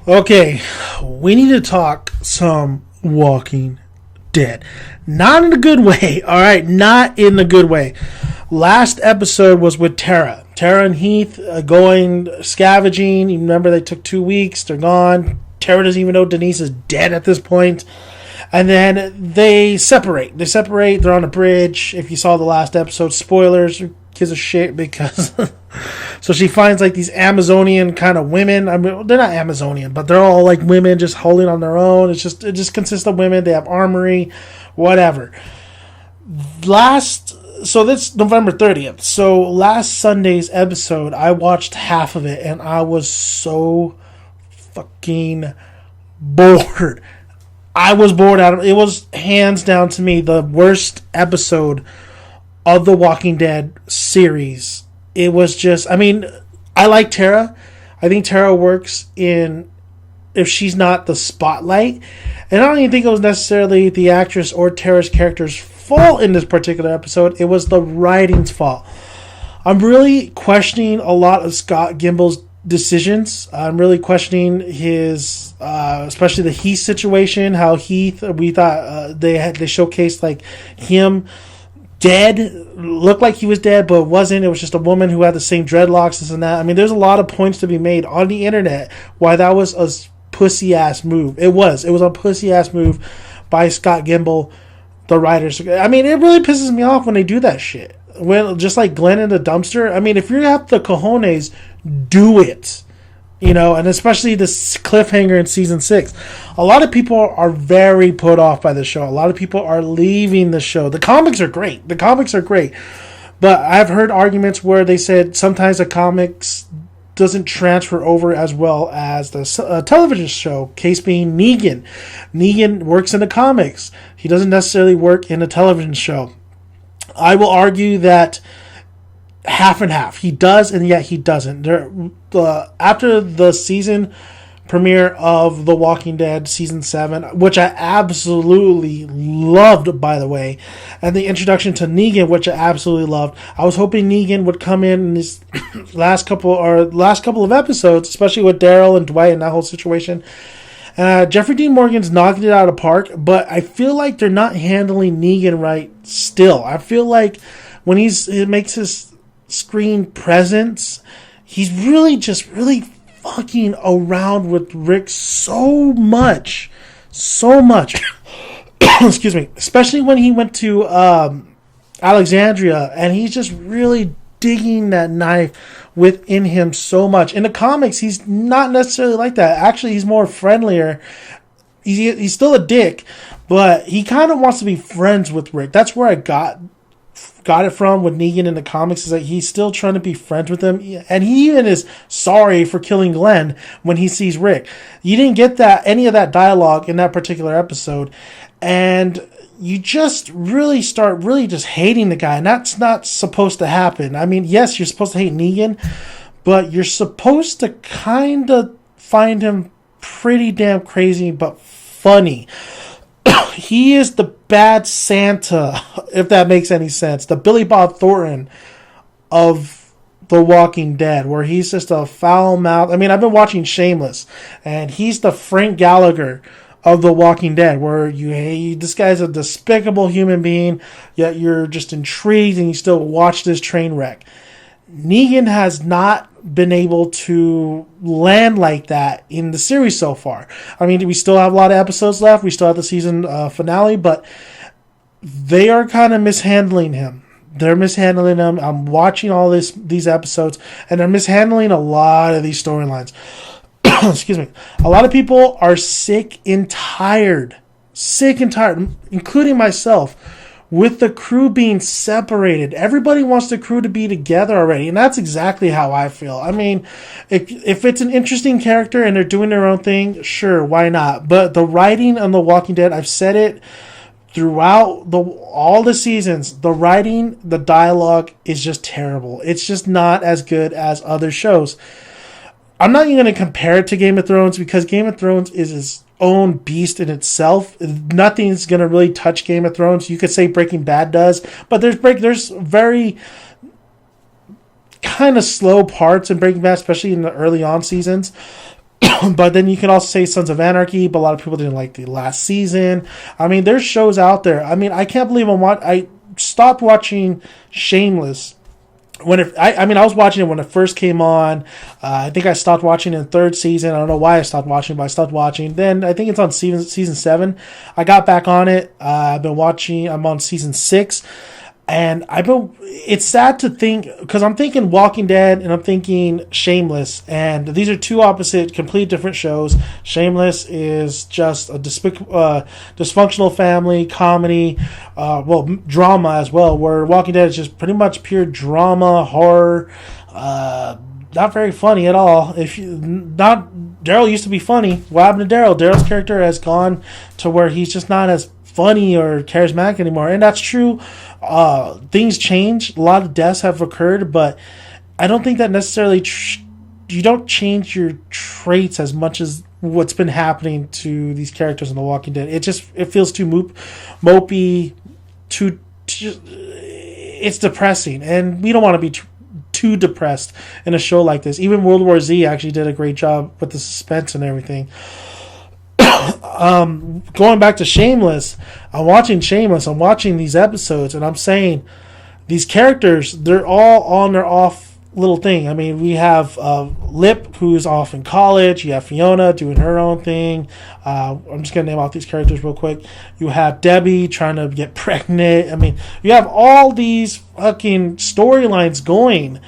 Okay, we need to talk some Walking Dead. Not in a good way, alright? Not in a good way. Last episode was with Tara. Tara and Heath going scavenging. You remember they took 2 weeks, they're gone. Tara doesn't even know Denise is dead at this point. And then they separate. They're on a bridge. If you saw the last episode, spoilers, who gives a shit because... So she finds like these Amazonian kind of women. I mean, they're not Amazonian, but they're all like women just holding on their own. It just consists of women. They have armory, whatever. So that's November 30th. So last Sunday's episode, I watched half of it and I was so fucking bored. I was bored out of it. It was hands down to me the worst episode of the Walking Dead series. It was just, I mean, I like Tara. I think Tara works in, if she's not the spotlight. And I don't even think it was necessarily the actress or Tara's character's fault in this particular episode. It was the writing's fault. I'm really questioning a lot of Scott Gimble's decisions. I'm really questioning his, especially the Heath situation, how Heath, we thought they showcased like him dead, looked like he was dead, but wasn't. It was just a woman who had the same dreadlocks, this and that. I mean, there's a lot of points to be made on the internet why that was a pussy-ass move. It was a pussy-ass move by Scott Gimple, the writers. I mean, it really pisses me off when they do that shit. When, just like Glenn in the dumpster. I mean, if you have the cojones, do it. You know, and especially this cliffhanger in season 6. A lot of people are very put off by the show. A lot of people are leaving the show. The comics are great. But I've heard arguments where they said sometimes the comics doesn't transfer over as well as the television show. Case being Negan. Negan works in the comics. He doesn't necessarily work in a television show. I will argue that half and half. He does, and yet he doesn't. After the season premiere of The Walking Dead season 7, which I absolutely loved, by the way, and the introduction to Negan, which I absolutely loved. I was hoping Negan would come in this last couple of episodes, especially with Daryl and Dwight and that whole situation. Jeffrey Dean Morgan's knocking it out of the park, but I feel like they're not handling Negan right still. I feel like when he makes his screen presence, he's really fucking around with Rick so much excuse me, especially when he went to Alexandria, and he's just really digging that knife within him so much. In the comics, he's not necessarily like that. Actually, he's more friendlier. He's still a dick, but he kind of wants to be friends with Rick. That's where I got it from with Negan in the comics, is that he's still trying to be friends with him, and he even is sorry for killing Glenn when he sees Rick. You didn't get any of that dialogue in that particular episode, and you just really start just hating the guy, and that's not supposed to happen. I mean, yes, you're supposed to hate Negan, but you're supposed to kind of find him pretty damn crazy but funny. He is the bad Santa, if that makes any sense. The Billy Bob Thornton of The Walking Dead, where he's just a foul mouth. I mean, I've been watching Shameless, and he's the Frank Gallagher of The Walking Dead, where this guy's a despicable human being, yet you're just intrigued and you still watch this train wreck. Negan has not been able to land like that in the series so far. I mean, we still have a lot of episodes left. We still have the season finale, but they are kind of mishandling him. They're mishandling him. I'm watching all these episodes, and they're mishandling a lot of these storylines. Excuse me. A lot of people are sick and tired, including myself, with the crew being separated. Everybody wants the crew to be together already, and that's exactly how I feel. I mean, if it's an interesting character and they're doing their own thing, sure, why not? But the writing on The Walking Dead, I've said it throughout all the seasons, the writing, the dialogue is just terrible. It's just not as good as other shows. I'm not even going to compare it to Game of Thrones, because Game of Thrones is its own beast in itself. Nothing's going to really touch Game of Thrones. You could say Breaking Bad does, but there's very kind of slow parts in Breaking Bad, especially in the early on seasons. But then you can also say Sons of Anarchy, but a lot of people didn't like the last season. I mean, there's shows out there. I mean, I can't believe I stopped watching Shameless when I was watching it when it first came on. I think I stopped watching in the third season. I don't know why I stopped watching, but I stopped watching. Then I think it's on season 7. I got back on it. I've been watching. I'm on season 6. And it's sad to think, because I'm thinking Walking Dead and I'm thinking Shameless, and these are two opposite, complete different shows. Shameless is just a dysfunctional family comedy, drama as well, where Walking Dead is just pretty much pure drama, horror, not very funny at all. Daryl used to be funny. What happened to Daryl? Daryl's character has gone to where he's just not as funny or charismatic anymore, and that's true. Things change. A lot of deaths have occurred, but I don't think that necessarily you don't change your traits as much as what's been happening to these characters in The Walking Dead. It feels too mopey, too it's depressing, and we don't want to be too depressed in a show like this. Even World War Z actually did a great job with the suspense and everything. Going back to Shameless, I'm watching these episodes, and I'm saying these characters, they're all on their off little thing. I mean, we have Lip, who's off in college. You have Fiona doing her own thing. I'm just going to name out these characters real quick. You have Debbie trying to get pregnant. I mean, you have all these fucking storylines going.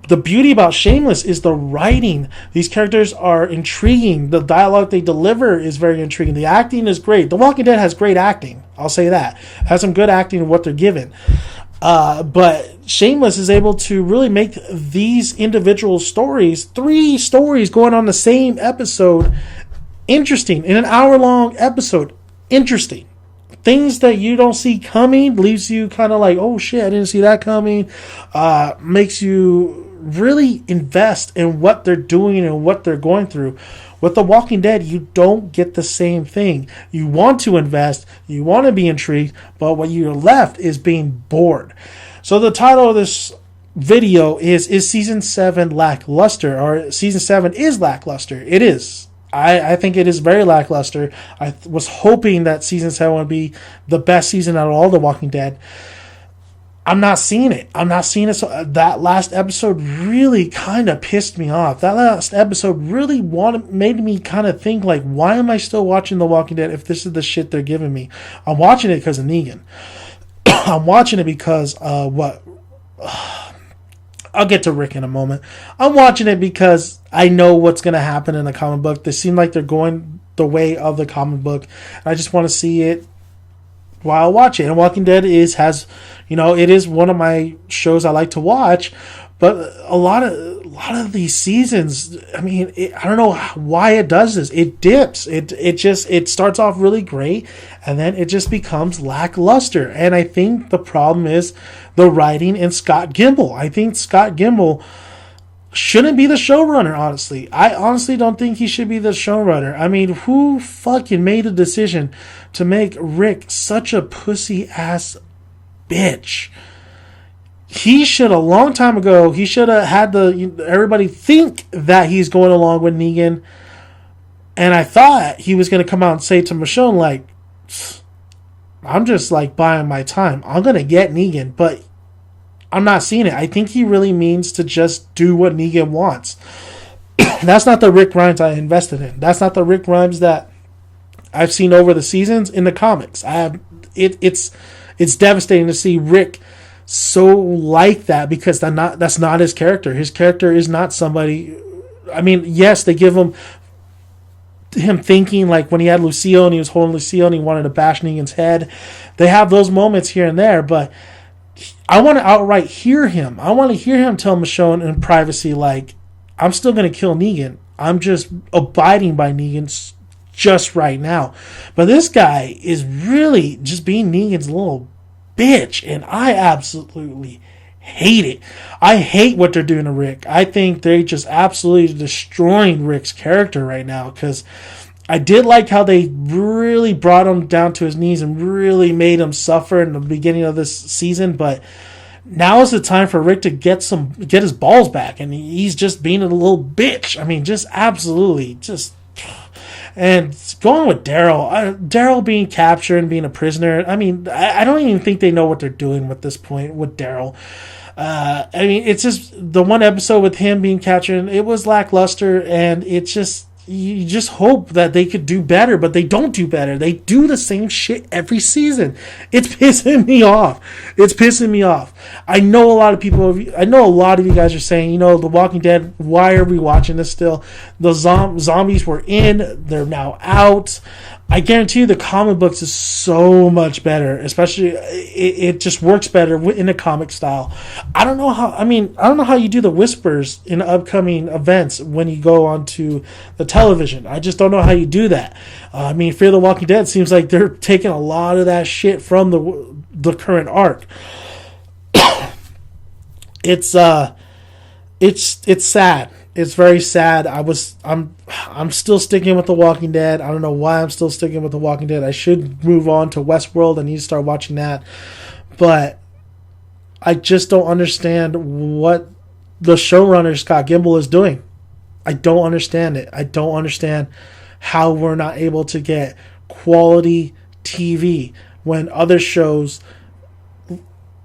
The beauty about Shameless is the writing. These characters are intriguing. The dialogue they deliver is very intriguing. The acting is great. The Walking Dead has great acting. I'll say that. It has some good acting in what they're given. But Shameless is able to really make these individual stories, 3 stories going on the same episode, interesting. In an hour-long episode, interesting. Things that you don't see coming leaves you kind of like, oh shit, I didn't see that coming. Makes you really invest in what they're doing and what they're going through. With The Walking Dead, you don't get the same thing. You want to invest, you want to be intrigued, but what you're left is being bored. So the title of this video is Season 7 lackluster? Or Season 7 is lackluster. It is. I think it is very lackluster. I was hoping that Season 7 would be the best season out of all The Walking Dead. I'm not seeing it. So that last episode really kind of pissed me off. That last episode really made me kind of think, like, why am I still watching The Walking Dead if this is the shit they're giving me? I'm watching it because of Negan. I'm watching it because I'll get to Rick in a moment. I'm watching it because I know what's going to happen in the comic book. They seem like they're going the way of the comic book. I just want to see it while I watch it. And Walking Dead it is one of my shows I like to watch, but a lot of these seasons, I mean, I don't know why it does this. It dips. It starts off really great, and then it just becomes lackluster. And I think the problem is the writing and Scott Gimple. I think Scott Gimple shouldn't be the showrunner, honestly. I honestly don't think he should be the showrunner. I mean, who fucking made a decision to make Rick such a pussy-ass bitch? He should, a long time ago, he should have had everybody think that he's going along with Negan. And I thought he was going to come out and say to Michonne, like, I'm just, like, buying my time. I'm going to get Negan, but I'm not seeing it. I think he really means to just do what Negan wants. That's not the Rick Grimes I invested in. That's not the Rick Grimes that I've seen over the seasons in the comics. It's devastating to see Rick so like that, because that's not his character. His character is not somebody. I mean, yes, they give him thinking, like when he had Lucille and he was holding Lucille and he wanted to bash Negan's head. They have those moments here and there, but I want to outright hear him. I want to hear him tell Michonne in privacy, like, I'm still going to kill Negan. I'm just abiding by Negan just right now. But this guy is really just being Negan's little bitch, and I absolutely hate it. I hate what they're doing to Rick. I think they're just absolutely destroying Rick's character right now, because I did like how they really brought him down to his knees and really made him suffer in the beginning of this season, but Now is the time for Rick to get his balls back, and he's just being a little bitch. I mean, just absolutely just. And going with Daryl being captured and being a prisoner. I mean, I don't even think they know what they're doing with this point with Daryl. I mean, it's just the one episode with him being captured. It was lackluster, and it's just. You just hope that they could do better, but they don't do better. They do the same shit every season. It's pissing me off. It's pissing me off. I know a lot of you guys are saying, The Walking Dead, why are we watching this still? The zombies were in, they're now out. I guarantee you the comic books is so much better, especially it just works better in a comic style. I don't know how you do the whispers in upcoming events when you go onto the television. I just don't know how you do that. Fear the Walking Dead seems like they're taking a lot of that shit from the current arc. It's sad. It's very sad. I'm still sticking with The Walking Dead. I don't know why I'm still sticking with The Walking Dead. I should move on to Westworld. I need to start watching that. But I just don't understand what the showrunner Scott Gimple is doing. I don't understand it. I don't understand how we're not able to get quality TV when other shows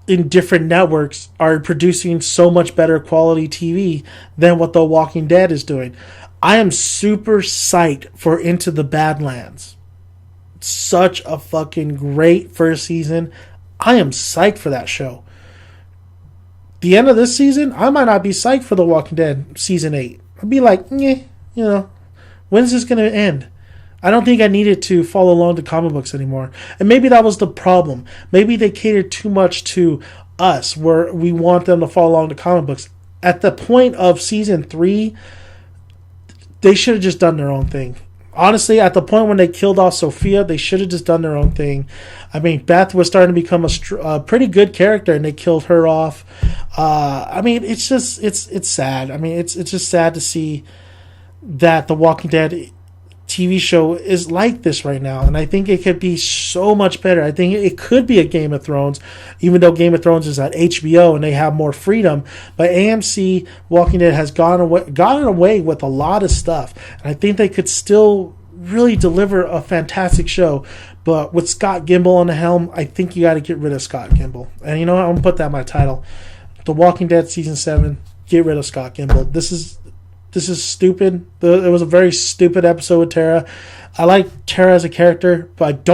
in different networks are producing so much better quality TV than what The Walking Dead is doing. I am super psyched for Into the Badlands. Such a fucking great first season. I am psyched for that show. The end of this season, I might not be psyched for The Walking Dead season 8. I'd be like, when's this going to end? I don't think I needed to follow along to comic books anymore. And maybe that was the problem. Maybe they catered too much to us where we want them to follow along to comic books. At the point of season 3, they should have just done their own thing. Honestly, at the point when they killed off Sophia, they should have just done their own thing. I mean, Beth was starting to become a pretty good character, and they killed her off. It's sad. I mean, it's just sad to see that The Walking Dead TV show is like this right now, and I think it could be so much better. I think it could be a Game of Thrones, even though Game of Thrones is at HBO and they have more freedom. But AMC Walking Dead has gotten away with a lot of stuff, and I think they could still really deliver a fantastic show. But with Scott Gimple on the helm, I think you got to get rid of Scott Gimple. And you know what? I'm gonna put that in my title: The Walking Dead season 7. Get rid of Scott Gimple. This is stupid. It was a very stupid episode with Tara. I like Tara as a character, but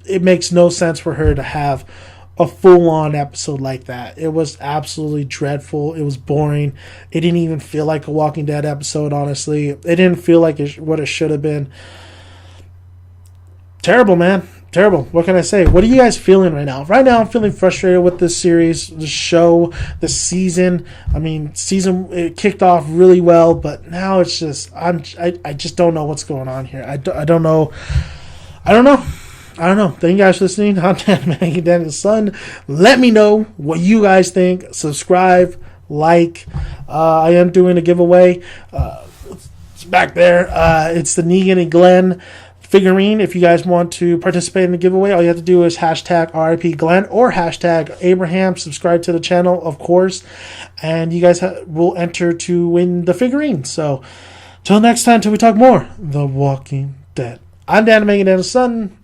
it makes no sense for her to have a full-on episode like that. It was absolutely dreadful. It was boring. It didn't even feel like a Walking Dead episode, honestly. It didn't feel like what it should have been. Terrible, man. Terrible. What can I say? What are you guys feeling right now? Right now, I'm feeling frustrated with this series, the show, the season. I mean, it kicked off really well, but now it's just I just don't know what's going on here. I don't know. Thank you guys for listening. I'm Dan Maggie Daniel's son. Let me know what you guys think. Subscribe, like. I am doing a giveaway. It's back there. It's the Negan and Glenn figurine. If you guys want to participate in the giveaway, all you have to do is hashtag RIP Glenn or hashtag Abraham. Subscribe to the channel, of course, and you guys will enter to win the figurine. So, till next time, till we talk more, The Walking Dead. I'm Dan Megan and son.